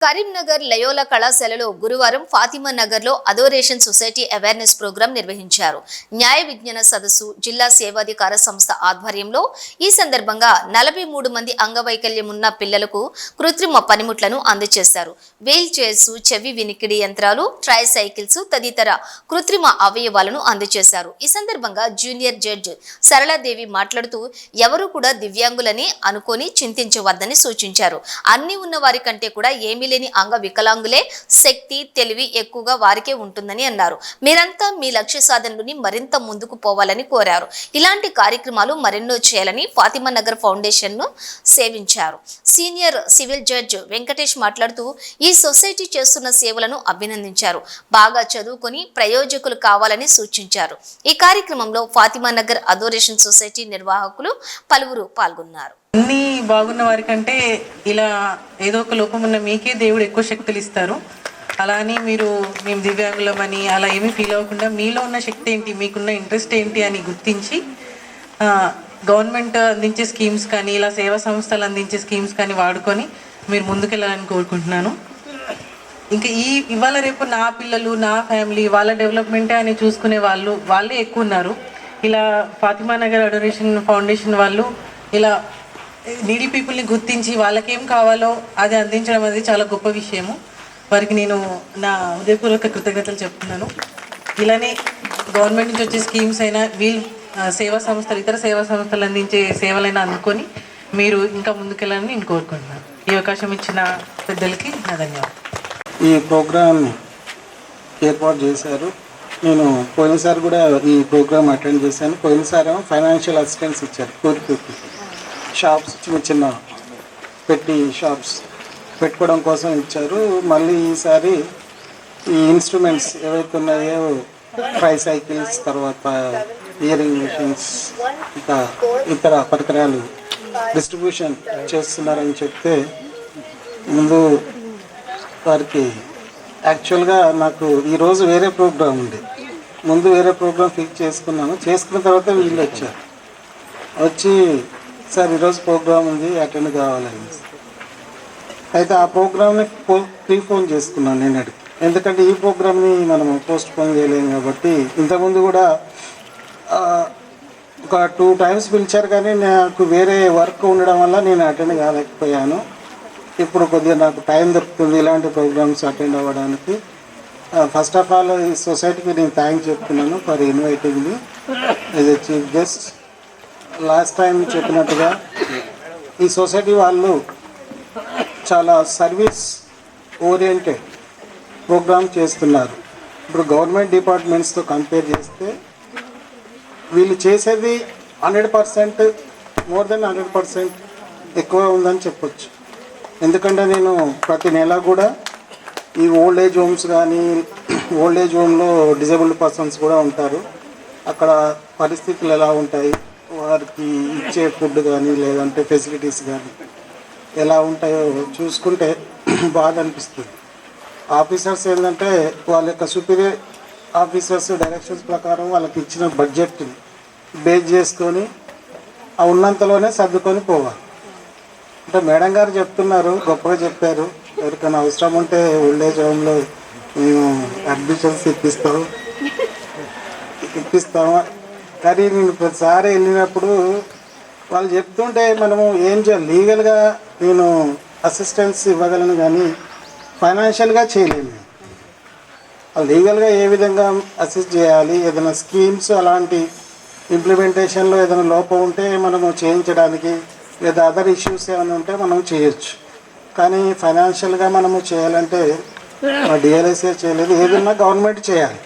Karimnagar Loyola కళాశాలలో గురువారం ఫాతిమా నగర్లో అదోరేషన్ సొసైటీ అవేర్నెస్ ప్రోగ్రాం నిర్వహించారు. న్యాయ విజ్ఞాన సదస్సు జిల్లా సేవాధికార సంస్థ ఆధ్వర్యంలో ఈ సందర్భంగా 43 మంది అంగవైకల్యం ఉన్న పిల్లలకు కృత్రిమ పనిముట్లను అందజేశారు. వీల్ చైర్స్, చెవి వినికిడి యంత్రాలు, ట్రై సైకిల్స్ తదితర కృత్రిమ అవయవాలను అందజేశారు. ఈ సందర్భంగా జూనియర్ జడ్జ్ సరళాదేవి మాట్లాడుతూ ఎవరు కూడా దివ్యాంగులని అనుకొని చింతించవద్దని సూచించారు. అన్ని ఉన్న వారి కంటే కూడా ఏమీ లేని అంగ వికలాంగులే శక్తి, తెలివి ఎక్కువగా వారికే ఉంటుందని అన్నారు. మీరంతా మీ లక్ష్య సాధనలోని మరింత ముందుకు పోవాలని కోరారు. ఇలాంటి కార్యక్రమాలు మరెన్నో చేయాలని ఫాతిమా నగర్ ఫౌండేషన్ ను సేవించారు. సీనియర్ సివిల్ జడ్జ్ వెంకటేష్ మాట్లాడుతూ ఈ సొసైటీ చేస్తున్న సేవలను అభినందించారు. బాగా చదువుకొని ప్రయోజకులు కావాలని సూచించారు. ఈ కార్యక్రమంలో ఫాతిమా నగర్ అదోరేషన్ సొసైటీ నిర్వాహకులు పలువురు పాల్గొన్నారు. అన్నీ బాగున్న వారికంటే ఇలా ఏదో ఒక లోపం ఉన్న మీకే దేవుడు ఎక్కువ శక్తులు ఇస్తారు. అలా అని మేము దివ్యాంగులమని అలా ఏమీ ఫీల్ అవ్వకుండా మీలో ఉన్న శక్తి ఏంటి, మీకున్న ఇంట్రెస్ట్ ఏంటి అని గుర్తించి గవర్నమెంట్ అందించే స్కీమ్స్ కానీ ఇలా సేవా సంస్థలు అందించే స్కీమ్స్ కానీ వాడుకొని మీరు ముందుకెళ్ళాలని కోరుకుంటున్నాను. ఇంకా ఇవాళ రేపు నా పిల్లలు, నా ఫ్యామిలీ, వాళ్ళ డెవలప్మెంటే అని చూసుకునే వాళ్ళే ఎక్కువ ఉన్నారు. ఇలా ఫాతిమా నగర్ అడోరేషన్ ఫౌండేషన్ వాళ్ళు ఇలా నీడీ పీపుల్ని గుర్తించి వాళ్ళకేం కావాలో అది అందించడం అనేది చాలా గొప్ప విషయము. వారికి నేను నా హృదయపూర్వక కృతజ్ఞతలు చెప్తున్నాను. ఇలానే గవర్నమెంట్ నుంచి వచ్చే స్కీమ్స్ అయినా సేవా సంస్థలు, ఇతర సేవా సంస్థలు అందించే సేవలైనా అందుకొని మీరు ఇంకా ముందుకెళ్ళాలని నేను కోరుకుంటున్నాను. ఈ అవకాశం ఇచ్చిన పెద్దలకి నా ధన్యవాదాలు. ఈ ప్రోగ్రామ్ ఏర్పాటు చేశారు. నేను పోయినసారి కూడా ఈ ప్రోగ్రామ్ అటెండ్ చేశాను. పోయినసారి ఫైనాన్షియల్ అసిస్టెన్స్ ఇచ్చారు. కోరికకి షాప్స్ చిన్న పెట్టి షాప్స్ పెట్టుకోవడం కోసం ఇచ్చారు. మళ్ళీ ఈసారి ఈ ఇన్స్ట్రుమెంట్స్ ఏవైతే ఉన్నాయో ట్రై సైకిల్స్, తర్వాత ఇయరింగ్ మిషన్స్, ఇంకా ఇతర పరికరాలు డిస్ట్రిబ్యూషన్ చేస్తున్నారని చెప్తే ముందు వారికి యాక్చువల్గా నాకు ఈరోజు వేరే ప్రోగ్రాం ఉంది. ముందు వేరే ప్రోగ్రాం ఫిక్స్ చేసుకున్న తర్వాత వీళ్ళు వచ్చి సార్ ఈరోజు ప్రోగ్రామ్ ఉంది, అటెండ్ కావాలని. అయితే ఆ ప్రోగ్రామ్ని ప్రీఫోన్ చేసుకున్నాను నేను అడిగి. ఎందుకంటే ఈ ప్రోగ్రామ్ని మనం పోస్ట్ పోన్ చేయలేము కాబట్టి. ఇంతకుముందు కూడా ఒక 2 times పిలిచారు, కానీ నాకు వేరే వర్క్ ఉండడం వల్ల నేను అటెండ్ కాలేకపోయాను. ఇప్పుడు కొద్దిగా నాకు టైం దొరుకుతుంది ఇలాంటి ప్రోగ్రామ్స్ అటెండ్ అవ్వడానికి. ఫస్ట్ ఆఫ్ ఆల్ ఈ సొసైటీకి నేను థ్యాంక్స్ చెప్తున్నాను for inviting me as a chief guest. Last time చెప్పినట్టుగా ఈ సొసైటీ వాళ్ళు చాలా సర్వీస్ ఓరియంటెడ్ ప్రోగ్రామ్ చేస్తున్నారు. ఇప్పుడు గవర్నమెంట్ డిపార్ట్మెంట్స్తో కంపేర్ చేస్తే వీళ్ళు చేసేది 100%, మోర్ దెన్ 100% ఎక్కువ ఉందని చెప్పొచ్చు. ఎందుకంటే నేను ప్రతి నెల కూడా ఈ ఓల్డ్ ఏజ్ హోమ్స్ కానీ, ఓల్డ్ ఏజ్ హోమ్లో డిజేబుల్డ్ పర్సన్స్ కూడా ఉంటారు, అక్కడ పరిస్థితులు ఎలా ఉంటాయి, వారికి ఇచ్చే ఫుడ్ కానీ లేదంటే ఫెసిలిటీస్ కానీ ఎలా ఉంటాయో చూసుకుంటే బాగా అనిపిస్తుంది. ఆఫీసర్స్ ఏంటంటే వాళ్ళ యొక్క సుపీరియర్ ఆఫీసర్స్ డైరెక్షన్స్ ప్రకారం వాళ్ళకి ఇచ్చిన బడ్జెట్ని బేస్ చేసుకొని ఆ ఉన్నంతలోనే సర్దుకొని పోవాలి. అంటే మేడం గారు చెప్తున్నారు, గొప్పగా చెప్పారు. ఎవరికైనా అవసరం ఉంటే ఓల్డ్ ఏజ్ హోమ్లో మేము అడ్మిషన్స్ ఇప్పిస్తాము. కానీ నేను ప్రతిసారి వెళ్ళినప్పుడు వాళ్ళు చెప్తుంటే మనము ఏం చేయాలి, లీగల్గా నేను అసిస్టెన్స్ ఇవ్వగలను కానీ ఫైనాన్షియల్గా చేయలేను. లీగల్గా ఏ విధంగా అసిస్ట్ చేయాలి, ఏదైనా స్కీమ్స్ అలాంటి ఇంప్లిమెంటేషన్లో ఏదైనా లోపం ఉంటే మనము చేయించడానికి, లేదా అదర్ ఇష్యూస్ ఏమైనా ఉంటే మనం చేయొచ్చు. కానీ ఫైనాన్షియల్గా మనము చేయాలంటే డిఎల్ఎస్ఏ చేయలేదు, ఏదన్నా గవర్నమెంట్ చేయాలి.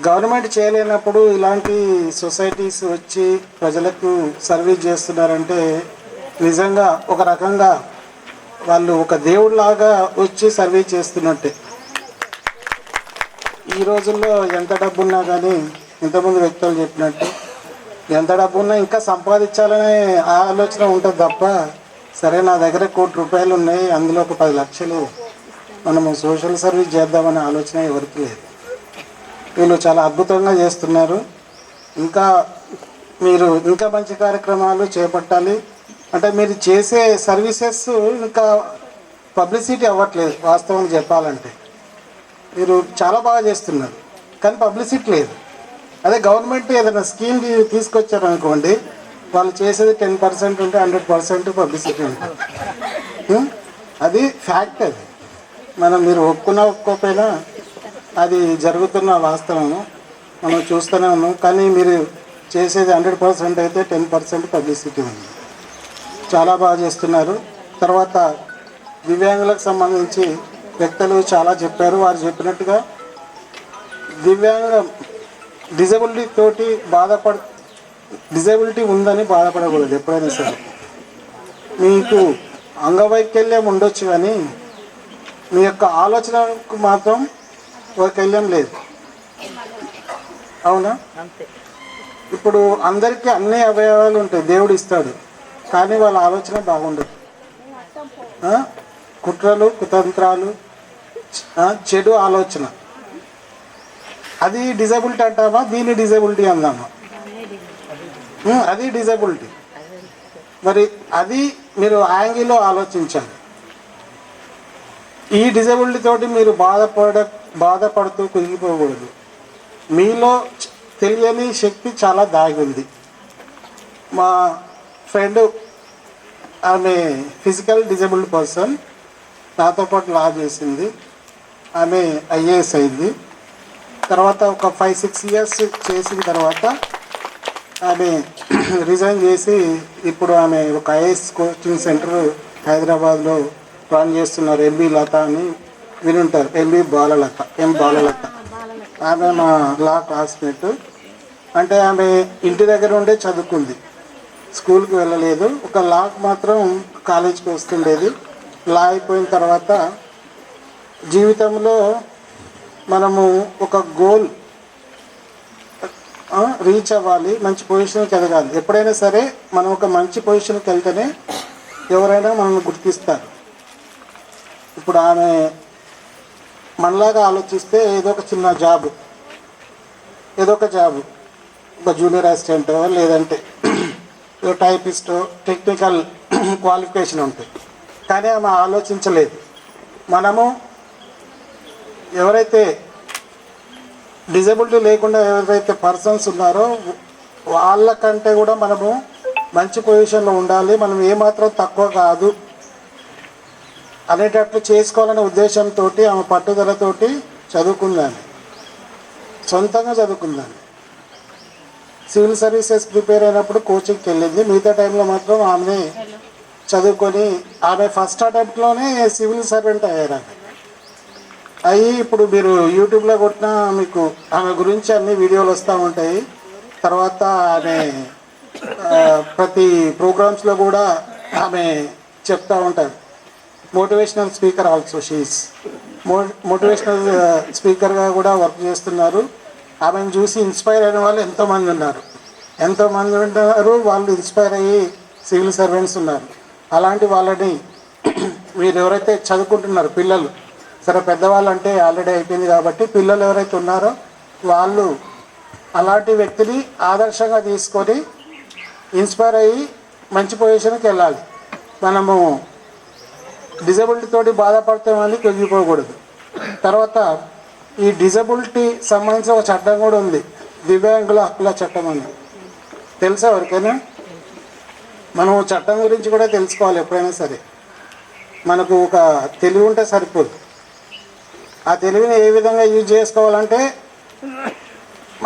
గవర్నమెంట్ చేయలేనప్పుడు ఇలాంటి సొసైటీస్ వచ్చి ప్రజలకు సర్వీస్ చేస్తున్నారంటే నిజంగా ఒక రకంగా వాళ్ళు ఒక దేవుడిలాగా వచ్చి సర్వీస్ చేస్తున్నట్టే. ఈ రోజుల్లో ఎంత డబ్బున్నా కానీ, ఇంతకుముందు వ్యక్తులు చెప్పినట్టు, ఎంత డబ్బున్నా ఇంకా సంపాదించాలనే ఆలోచన ఉంటుంది తప్ప, సరే నా దగ్గర ₹1,00,00,000 ఉన్నాయి, అందులో ఒక 10 లక్షలు మనము సోషల్ సర్వీస్ చేద్దామనే ఆలోచన ఎవరికి లేదు. వీళ్ళు చాలా అద్భుతంగా చేస్తున్నారు. మీరు ఇంకా మంచి కార్యక్రమాలు చేపట్టాలి. అంటే మీరు చేసే సర్వీసెస్ ఇంకా పబ్లిసిటీ అవ్వట్లేదు. వాస్తవం చెప్పాలంటే మీరు చాలా బాగా చేస్తున్నారు, కానీ పబ్లిసిటీ లేదు. అదే గవర్నమెంట్ ఏదైనా స్కీమ్ తీసుకొచ్చారనుకోండి, వాళ్ళు చేసేది 10% ఉంటే 100% పబ్లిసిటీ ఉంటుంది. అది ఫ్యాక్ట్. అది మనం మీరు ఒప్పుకోకపోయినా అది జరుగుతున్న వాస్తవము మనం చూస్తూనే ఉన్నాం. కానీ మీరు చేసేది 100% అయితే 10% పబ్లిసిటీ ఉంది. చాలా బాగా చేస్తున్నారు. తర్వాత దివ్యాంగులకు సంబంధించి వ్యక్తులు చాలా చెప్పారు. వారు చెప్పినట్టుగా డిజబిలిటీ తోటి డిజబిలిటీ ఉందని బాధపడకూడదు ఎప్పుడైనా సరే. మీకు అంగవైకల్యం ఉండొచ్చు, కానీ మీ యొక్క ఆలోచనకు మాత్రం వైకల్యం లేదు. అవునా? ఇప్పుడు అందరికీ అన్ని అవయవాలు ఉంటాయి, దేవుడు ఇస్తాడు, కానీ వాళ్ళ ఆలోచన బాగుండదు. కుట్రలు, కుతంత్రాలు, చెడు ఆలోచన, అది డిజబిలిటీ అంటామా, దీన్ని డిజబిలిటీ అందామా? అది డిజబిలిటీ. మరి అది మీరు యాంగిల్లో ఆలోచించాలి. ఈ డిజబిలిటీ తోటి మీరు బాధపడుతూ కురిగిపోకూడదు. మీలో తెలియని శక్తి చాలా దాగి ఉంది. మా ఫ్రెండ్, ఆమె ఫిజికల్ డిజబుల్డ్ పర్సన్, నాతో పాటు లా చేసింది. ఆమె IAS అయింది. తర్వాత ఒక 5-6 ఇయర్స్ చేసిన తర్వాత ఆమె రిజైన్ చేసి ఇప్పుడు ఆమె ఒక IAS కోచింగ్ సెంటర్ హైదరాబాద్లో రన్ చేస్తున్నారు. MB లత అని వినుంటారు. ఎం బాలలత. ఆమె మా లా క్లాస్మేట్. అంటే ఆమె ఇంటి దగ్గర ఉండే చదువుకుంది, స్కూల్కి వెళ్ళలేదు. ఒక లాకు మాత్రం కాలేజీకి వస్తుండేది. లా అయిపోయిన తర్వాత జీవితంలో మనము ఒక గోల్ రీచ్ అవ్వాలి, మంచి పొజిషన్కి ఎదగాలి. ఎప్పుడైనా సరే మనం ఒక మంచి పొజిషన్కి వెళ్తేనే ఎవరైనా మనల్ని గుర్తిస్తారు. ఇప్పుడు ఆమె మనలాగా ఆలోచిస్తే ఏదో ఒక చిన్న జాబ్, ఒక జూనియర్ అసిస్టెంటో లేదంటే టైపిస్టో టెక్నికల్ క్వాలిఫికేషన్ ఉంటుంది. కానీ ఆమె ఆలోచించలేదు. మనము ఎవరైతే డిజబిలిటీ లేకుండా ఎవరైతే పర్సన్స్ ఉన్నారో వాళ్ళకంటే కూడా మనము మంచి పొజిషన్లో ఉండాలి, మనం ఏమాత్రం తక్కువ కాదు అనేటట్లు చేసుకోవాలనే ఉద్దేశంతో ఆమె పట్టుదలతోటి చదువుకుందాన్ని, సొంతంగా చదువుకుందాన్ని. సివిల్ సర్వీసెస్ ప్రిపేర్ అయినప్పుడు కోచింగ్కి వెళ్ళింది. మిగతా టైంలో మాత్రం ఆమె చదువుకొని ఆమె ఫస్ట్ అటెంప్ట్లోనే సివిల్ సర్వెంట్ అయ్యారు. ఇప్పుడు మీరు యూట్యూబ్లో కొట్టినా మీకు ఆమె గురించి అన్ని వీడియోలు వస్తూ ఉంటాయి. తర్వాత ఆమె ప్రతి ప్రోగ్రామ్స్లో కూడా ఆమె చెప్తూ ఉంటారు. Motivational speaker also she's motivational స్పీకర్గా కూడా వర్క్ చేస్తున్నారు. ఆమెను చూసి ఇన్స్పైర్ అయిన వాళ్ళు ఎంతోమంది ఉన్నారు. వాళ్ళు ఇన్స్పైర్ అయ్యి సివిల్ సర్వెంట్స్ ఉన్నారు. అలాంటి వాళ్ళని మీరు ఎవరైతే చదువుకుంటున్నారో పిల్లలు, సరే పెద్దవాళ్ళు అంటే ఆల్రెడీ అయిపోయింది కాబట్టి పిల్లలు ఎవరైతే ఉన్నారో వాళ్ళు అలాంటి వ్యక్తిని ఆదర్శంగా తీసుకొని ఇన్స్పైర్ అయ్యి మంచి పొజిషన్కి వెళ్ళాలి. మనము డిజబిలిటీ తోటి బాధపడతామని కుంగిపోకూడదు. తర్వాత ఈ డిజబిలిటీ సంబంధించిన ఒక చట్టం కూడా ఉంది, దివ్యాంగుల హక్కుల చట్టం అని. తెలుసా ఎవరికైనా? మనం చట్టం గురించి కూడా తెలుసుకోవాలి. ఎప్పుడైనా సరే మనకు ఒక తెలివి ఉంటే సరిపోదు. ఆ తెలివిని ఏ విధంగా యూజ్ చేసుకోవాలంటే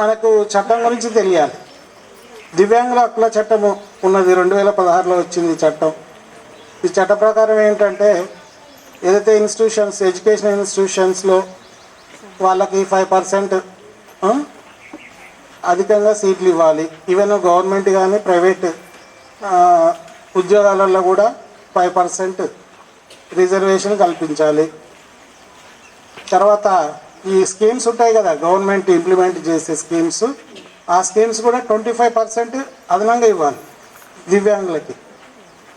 మనకు చట్టం గురించి తెలియాలి. దివ్యాంగుల హక్కుల చట్టము ఉన్నది, 2016లో వచ్చింది చట్టం. ఈ చట్ట ప్రకారం ఏంటంటే ఏదైతే ఇన్స్టిట్యూషన్స్, ఎడ్యుకేషన్ ఇన్స్టిట్యూషన్స్లో వాళ్ళకి 5% అధికంగా సీట్లు ఇవ్వాలి. ఈవెన్ గవర్నమెంట్ కానీ ప్రైవేట్ ఉద్యోగాలలో కూడా 5% రిజర్వేషన్ కల్పించాలి. తర్వాత ఈ స్కీమ్స్ ఉంటాయి కదా, గవర్నమెంట్ ఇంప్లిమెంట్ చేసే స్కీమ్స్, ఆ స్కీమ్స్ కూడా 25% అదనంగా ఇవ్వాలి దివ్యాంగులకి.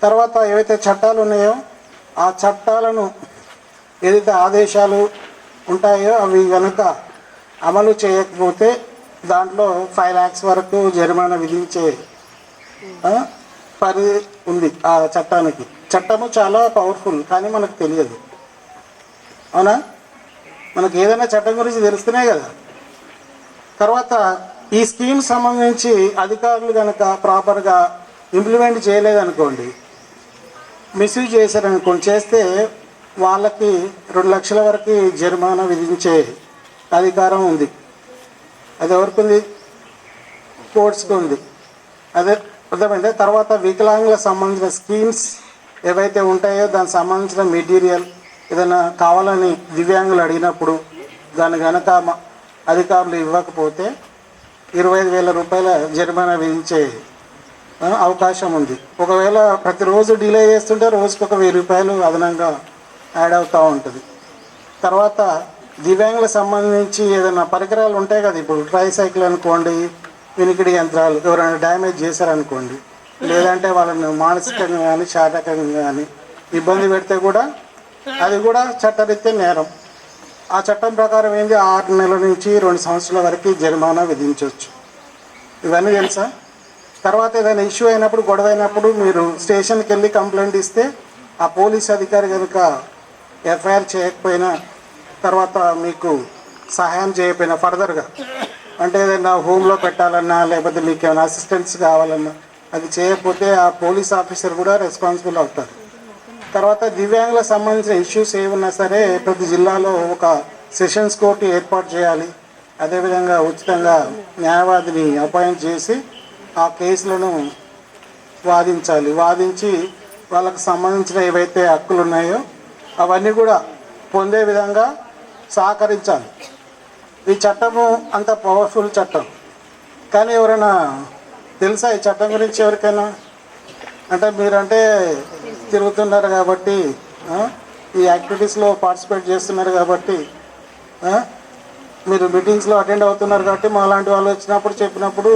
తర్వాత ఏవైతే చట్టాలు ఉన్నాయో ఆ చట్టాలను, ఏదైతే ఆదేశాలు ఉంటాయో అవి కనుక అమలు చేయకపోతే దాంట్లో 5 lakhs వరకు జరిమానా విధించే పరిధి ఉంది ఆ చట్టానికి. చట్టము చాలా పవర్ఫుల్, కానీ మనకు తెలియదు. అవునా? మనకు ఏదైనా చట్టం గురించి తెలుస్తేనే కదా. తర్వాత ఈ స్కీమ్ సంబంధించి అధికారులు కనుక ప్రాపర్గా ఇంప్లిమెంట్ చేయలేదనుకోండి, మిస్యూజ్ చేశారనుకోండి, చేస్తే వాళ్ళకి 2 లక్షల వరకు జరిమానా విధించే అధికారం ఉంది. అది ఎవరికి ఉంది? కోర్ట్స్కి ఉంది. అదే అర్థమైంది. తర్వాత వికలాంగులకు సంబంధించిన స్కీమ్స్ ఏవైతే ఉంటాయో దానికి సంబంధించిన మెటీరియల్ ఏదైనా కావాలని దివ్యాంగులు అడిగినప్పుడు దాన్ని కనుక అధికారులు ఇవ్వకపోతే 25,000 రూపాయల జరిమానా విధించే అవకాశం ఉంది. ఒకవేళ ప్రతిరోజు డిలే చేస్తుంటే రోజుకు 1,000 రూపాయలు అదనంగా యాడ్ అవుతూ ఉంటుంది. తర్వాత దివ్యాంగులకు సంబంధించి ఏదైనా పరికరాలు ఉంటాయి కదా, ఇప్పుడు ట్రైసైకిల్ అనుకోండి, వినికిడి యంత్రాలు ఎవరైనా డ్యామేజ్ చేశారనుకోండి, లేదంటే వాళ్ళని మానసికంగా కానీ శారీరకంగా కానీ ఇబ్బంది పెడితే కూడా అది కూడా చట్టరీత్యా నేరం. ఆ చట్టం ప్రకారం ఏంది 6 నెలల నుంచి 2 సంవత్సరాల వరకు జరిమానా విధించవచ్చు. ఇవన్నీ తెలుసా? తర్వాత ఏదైనా ఇష్యూ అయినప్పుడు, గొడవ అయినప్పుడు మీరు స్టేషన్కి వెళ్ళి కంప్లైంట్ ఇస్తే ఆ పోలీస్ అధికారి కనుక ఎఫ్ఐఆర్ చేయకపోయినా, తర్వాత మీకు సహాయం చేయకపోయినా ఫర్దర్గా అంటే ఏదైనా హోమ్లో పెట్టాలన్నా లేకపోతే మీకు ఏమైనా అసిస్టెన్స్ కావాలన్నా అది చేయకపోతే ఆ పోలీస్ ఆఫీసర్ కూడా రెస్పాన్సిబుల్ అవుతారు. తర్వాత దివ్యాంగులకు సంబంధించిన ఇష్యూస్ ఏమున్నా సరే ప్రతి జిల్లాలో ఒక సెషన్స్ కోర్టు ఏర్పాటు చేయాలి. అదేవిధంగా ఉచితంగా న్యాయవాదిని అపాయింట్ చేసి ఆ కేసులను వాదించాలి. వాదించి వాళ్ళకు సంబంధించిన ఏవైతే హక్కులు ఉన్నాయో అవన్నీ కూడా పొందే విధంగా సహకరించాలి. ఈ చట్టము అంత పవర్ఫుల్ చట్టం, కానీ ఎవరైనా తెలుసా ఈ చట్టం గురించి ఎవరికైనా? అంటే మీరంటే తిరుగుతున్నారు కాబట్టి, ఈ యాక్టివిటీస్లో పార్టిసిపేట్ చేస్తున్నారు కాబట్టి, మీరు మీటింగ్స్లో అటెండ్ అవుతున్నారు కాబట్టి మా లాంటి వాళ్ళు వచ్చినప్పుడు చెప్పినప్పుడు